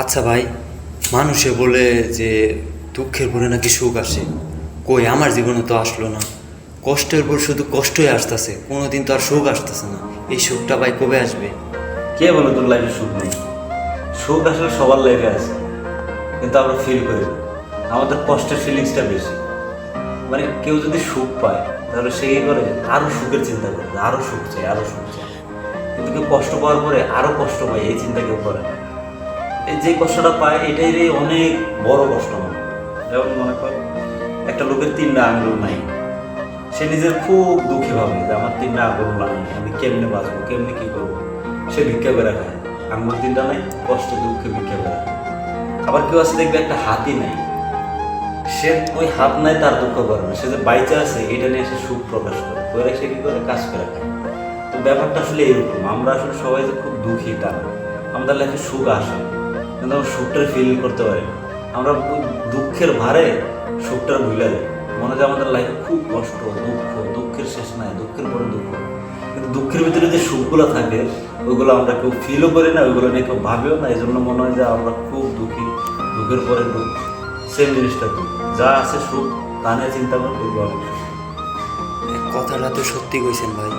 আচ্ছা ভাই, মানুষে বলে যে দুঃখের পরে নাকি সুখ আসে। কই, আমার জীবনে তো আসলো না। কষ্টের পর শুধু কষ্টই আসতেছে, কোনোদিন তো আর সুখ আসতেছে না। এই সুখটা ভাই কবে আসবে? কে বলে তোর লাইফে সুখ নেই? সুখ আসলে সবার লাইফে আছে, কিন্তু আমরা ফিল করি না। আমাদের কষ্টের ফিলিংসটা বেশি। মানে কেউ যদি সুখ পায় তাহলে সে কি করে, আরো সুখের চিন্তা করে, আরো সুখ চাই, আরো সুখ চাই। কিন্তু কেউ কষ্ট পাওয়ার পরে আরো কষ্ট পায়, এই চিন্তা কেউ করে না। এই যে কষ্টটা পায় এটাই রে অনেক বড় কষ্ট মনে। যেমন মনে কর, একটা লোকের 3টা আঙুল নাই, সে নিজের খুব দুঃখী ভাবে যে আমার 3টা আঙুল নাই, আমি কেমনে বাঁচবো, কেমনে কি করবো। সে ভিক্ষা করে খায়, আঙুল 3টা নাই, কষ্ট দুঃখে ভিক্ষা করে খায়। আবার কেউ আছে দেখবে একটা হাতই নাই, সে ওই হাত নাই তার দুঃখ করে না, সে যে বাইচা আছে এটা নিয়ে সে সুখ প্রকাশ করে সে কি করে, কাজ করে খায়। তো ব্যাপারটা আসলে এরকম, আমরা আসলে সবাই যে খুব দুঃখী তা না। আমাদের লাইফে সুখ আসে, কিন্তু আমরা সুখটার ফিল করতে পারি না। আমরা ওই দুঃখের ভারে সুখটার ভুলে যাই। মনে হয় আমাদের লাইফে খুব কষ্ট, দুঃখ, দুঃখের শেষ নাই, দুঃখের পরে দুঃখ। কিন্তু দুঃখের ভিতরে যে সুখগুলো থাকে ওইগুলো আমরা কেউ ফিলও করি না, ওইগুলো নিয়ে কেউ ভাবেও না। এই জন্য মনে হয় যে আমরা খুব দুঃখী, দুঃখের পরে দুঃখ, সেম জিনিসটা তো। যা আছে সুখ তা নিয়ে চিন্তা করলে অনেক সুখ। কথাটা তো সত্যি কইছেন ভাই।